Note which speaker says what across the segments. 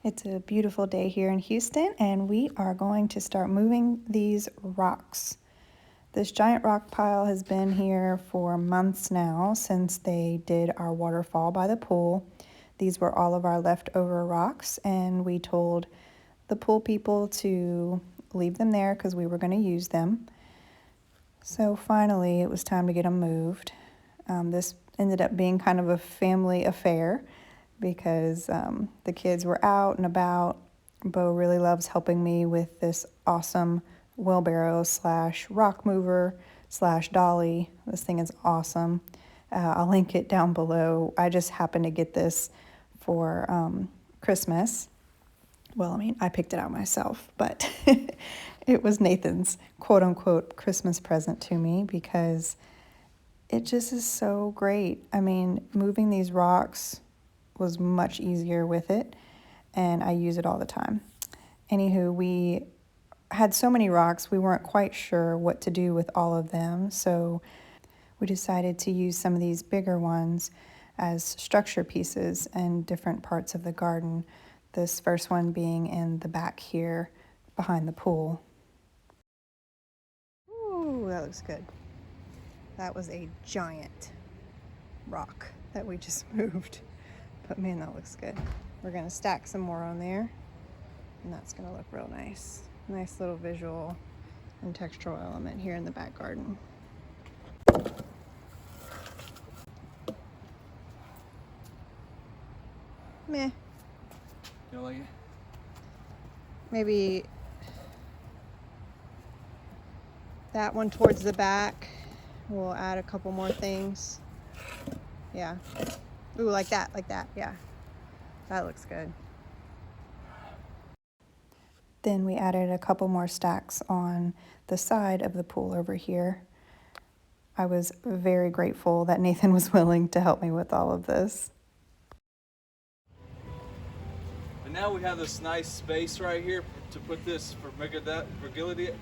Speaker 1: It's a beautiful day here in Houston, and we are going to start moving these rocks. This giant rock pile has been here for months now since they did our waterfall by the pool. These were all of our leftover rocks, and we told the pool people to leave them there because we were going to use them. So finally, it was time to get them moved. This ended up being kind of a family affair because the kids were out and about. Bo really loves helping me with this awesome wheelbarrow slash rock mover slash dolly. This thing is awesome. I'll link it down below. I just happened to get this for Christmas. Well, I mean, I picked it out myself, but it was Nathan's quote unquote Christmas present to me because it just is so great. I mean, moving these rocks was much easier with it, and I use it all the time. Anywho, we had so many rocks, we weren't quite sure what to do with all of them, so we decided to use some of these bigger ones as structure pieces in different parts of the garden. This first one being in the back here behind the pool. Ooh, that looks good. That was a giant rock that we just moved. But man, that looks good. We're gonna stack some more on there, and that's gonna look real nice. Nice little visual and textural element here in the back garden. Meh.
Speaker 2: You don't like it?
Speaker 1: Maybe that one towards the back. We'll add a couple more things. Yeah. Ooh, like that, yeah. That looks good. Then we added a couple more stacks on the side of the pool over here. I was very grateful that Nathan was willing to help me with all of this.
Speaker 2: And now we have this nice space right here to put this for Gilead.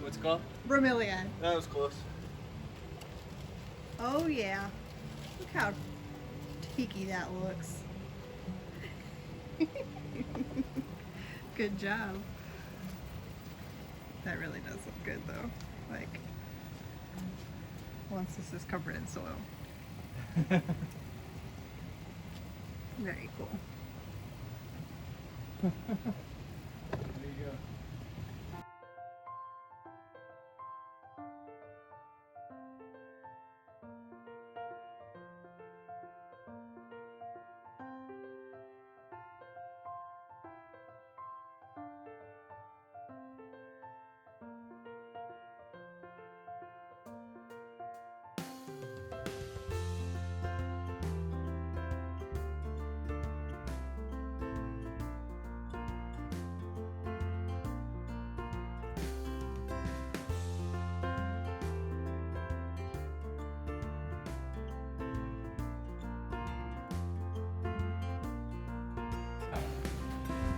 Speaker 2: What's it called?
Speaker 1: Bromeliad.
Speaker 2: That was close.
Speaker 1: Oh yeah. Look how tiki that looks. Good job. That really does look good though. Like, once this is covered in soil. Very cool.
Speaker 2: There you go.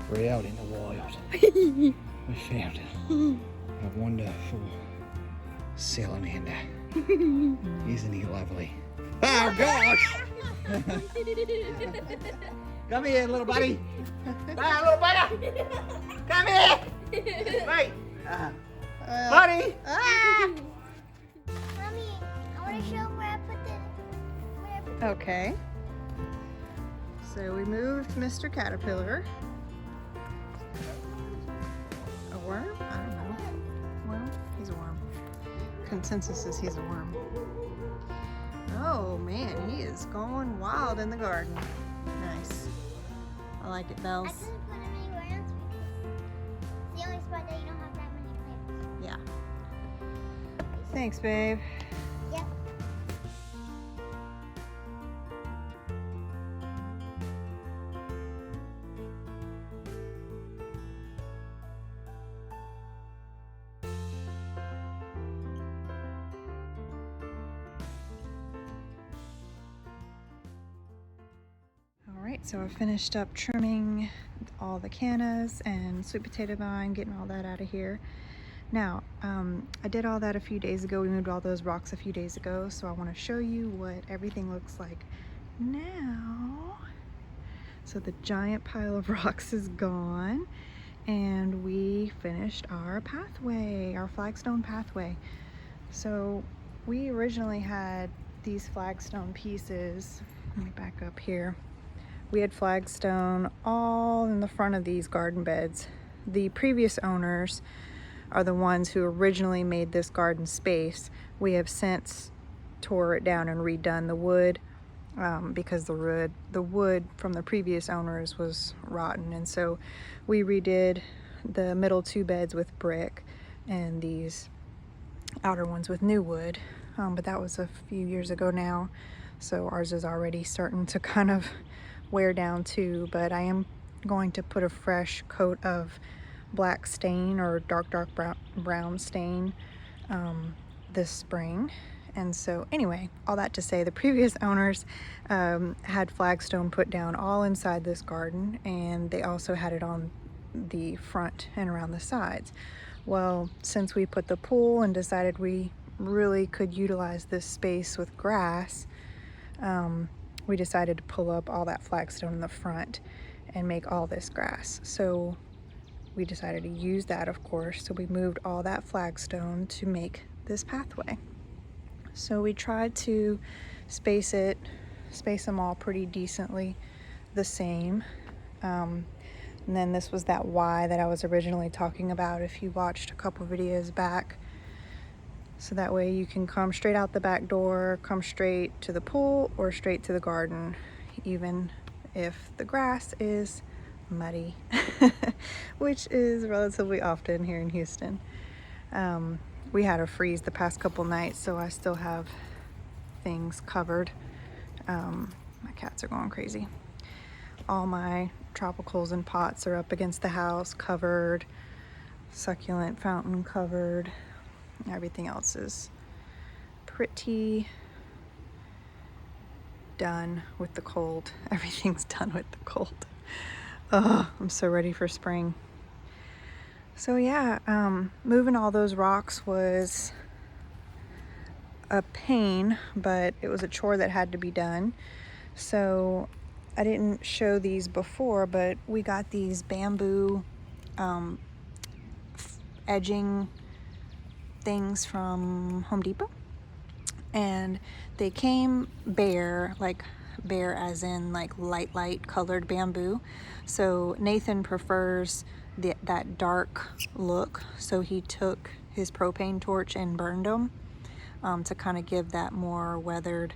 Speaker 2: We're out in the wild. We found a wonderful salamander. Isn't he lovely? Oh gosh! Come here, little buddy. Ah, little buddy! Come here! Wait! Buddy! Ah!
Speaker 3: Mommy, I want to show where I put the.
Speaker 1: Okay. So we moved Mr. Caterpillar. A worm? I don't know. Well, he's a worm. Consensus is he's a worm. Oh man, he is going wild in the garden. Nice. I like it,
Speaker 3: I
Speaker 1: Bells.
Speaker 3: couldn't put him anywhere else because it's the only spot that you don't have that many plants.
Speaker 1: Yeah. Thanks, babe.
Speaker 3: Yep.
Speaker 1: Alright, so I finished up trimming all the cannas and sweet potato vine, getting all that out of here. Now, I did all that a few days ago. We moved all those rocks a few days ago, so I want to show you what everything looks like now. So the giant pile of rocks is gone, and we finished our pathway, our flagstone pathway. So we originally had these flagstone pieces. Let me back up here. We had flagstone all in the front of these garden beds. The previous owners are the ones who originally made this garden space. We have since tore it down and redone the wood because the wood from the previous owners was rotten, and so we redid the middle two beds with brick and these outer ones with new wood. But that was a few years ago now, so ours is already starting to kind of wear down too. But I am going to put a fresh coat of black stain or dark brown stain this spring. And so anyway, all that to say, the previous owners had flagstone put down all inside this garden, and they also had it on the front and around the sides. Well, since we put the pool and decided we really could utilize this space with grass, we decided to pull up all that flagstone in the front and make all this grass. So we decided to use that, of course, so we moved all that flagstone to make this pathway. So we tried to space them all pretty decently the same. And then this was that Y that I was originally talking about if you watched a couple videos back. So that way you can come straight out the back door, come straight to the pool, or straight to the garden, even if the grass is muddy, which is relatively often here in Houston. We had a freeze the past couple nights, so I still have things covered. My cats are going crazy. All my tropicals and pots are up against the house, covered. Succulent fountain covered. Everything else is pretty done with the cold. Everything's done with the cold. Oh, I'm so ready for spring. So yeah, moving all those rocks was a pain, but it was a chore that had to be done. So I didn't show these before, but we got these bamboo edging things from Home Depot, and they came bare, like bare as in like light colored bamboo. So Nathan prefers that dark look, so he took his propane torch and burned them to kind of give that more weathered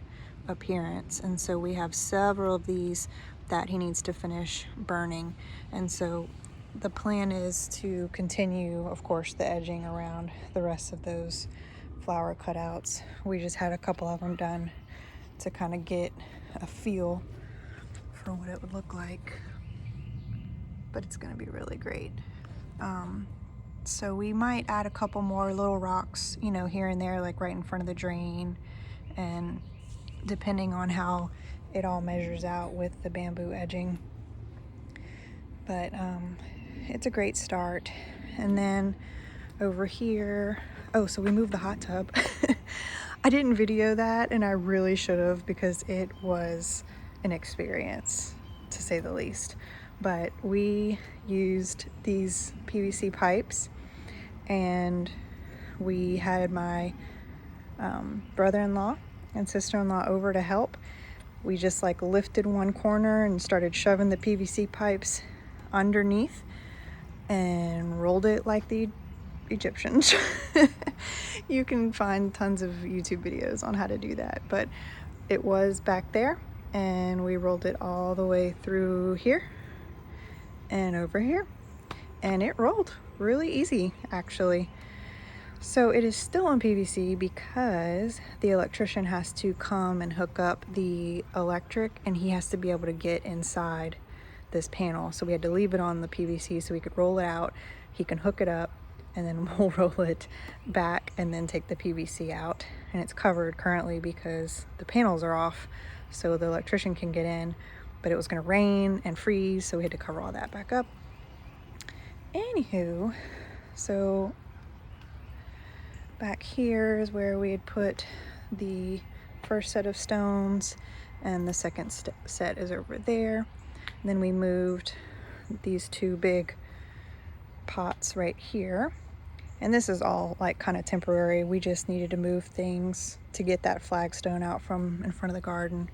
Speaker 1: appearance. And so we have several of these that he needs to finish burning, and so the plan is to continue, of course, the edging around the rest of those flower cutouts. We just had a couple of them done to kind of get a feel for what it would look like, but it's going to be really great. So we might add a couple more little rocks, you know, here and there, like right in front of the drain, and depending on how it all measures out with the bamboo edging. But it's a great start. And then over here, oh, so we moved the hot tub. I didn't video that, and I really should have, because it was an experience, to say the least. But we used these PVC pipes, and we had my brother-in-law and sister-in-law over to help. We just like lifted one corner and started shoving the PVC pipes underneath and rolled it like the Egyptians. You can find tons of YouTube videos on how to do that, but it was back there, and we rolled it all the way through here and over here, and it rolled really easy, actually. So it is still in PVC because the electrician has to come and hook up the electric, and he has to be able to get inside this panel. So we had to leave it on the PVC so we could roll it out. He can hook it up, and then we'll roll it back and then take the PVC out. And it's covered currently because the panels are off, so the electrician can get in, but it was gonna rain and freeze, so we had to cover all that back up. Anywho, so back here is where we had put the first set of stones, and the second set is over there. Then we moved these two big pots right here. And this is all like kind of temporary. We just needed to move things to get that flagstone out from in front of the garden.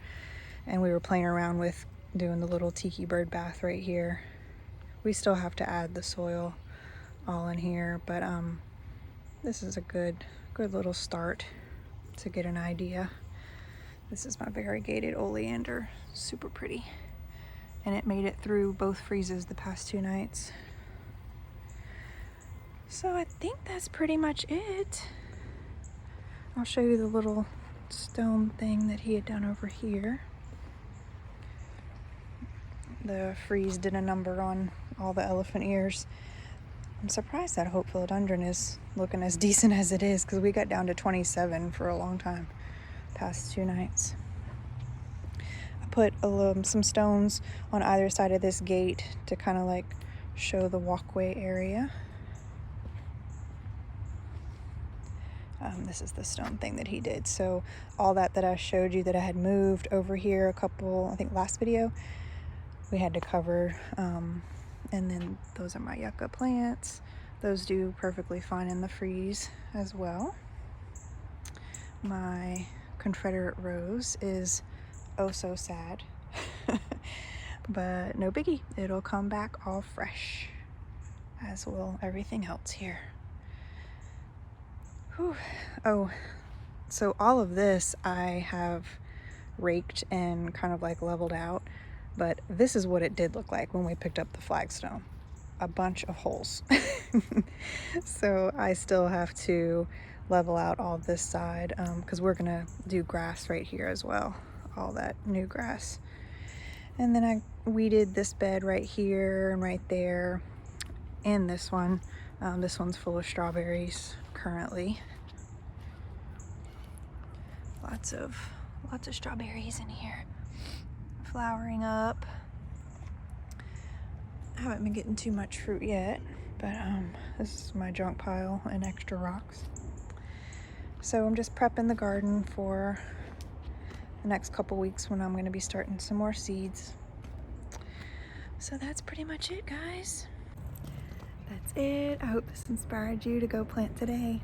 Speaker 1: And we were playing around with doing the little tiki bird bath right here. We still have to add the soil all in here, but this is a good little start to get an idea. This is my variegated oleander, super pretty. And it made it through both freezes the past 2 nights. So I think that's pretty much it. I'll show you the little stone thing that he had done over here. The freeze did a number on all the elephant ears. I'm surprised that hope philodendron is looking as decent as it is, because we got down to 27 for a long time, past 2 nights. I put some stones on either side of this gate to kind of like show the walkway area. This is the stone thing that he did. So all that I showed you that I had moved over here a couple, I think last video, we had to cover. And then those are my yucca plants. Those do perfectly fine in the freeze as well. My Confederate rose is oh so sad, but no biggie. It'll come back all fresh, as will everything else here. Whew. Oh, so all of this I have raked and kind of like leveled out, but this is what it did look like when we picked up the flagstone. A bunch of holes. So I still have to level out all this side because we're gonna do grass right here as well, all that new grass. And then I weeded this bed right here and right there, and this one. This one's full of strawberries currently. Lots of strawberries in here, flowering up. I haven't been getting too much fruit yet, but this is my junk pile and extra rocks. So I'm just prepping the garden for the next couple weeks when I'm going to be starting some more seeds. So that's pretty much it, guys. That's it. I hope this inspired you to go plant today.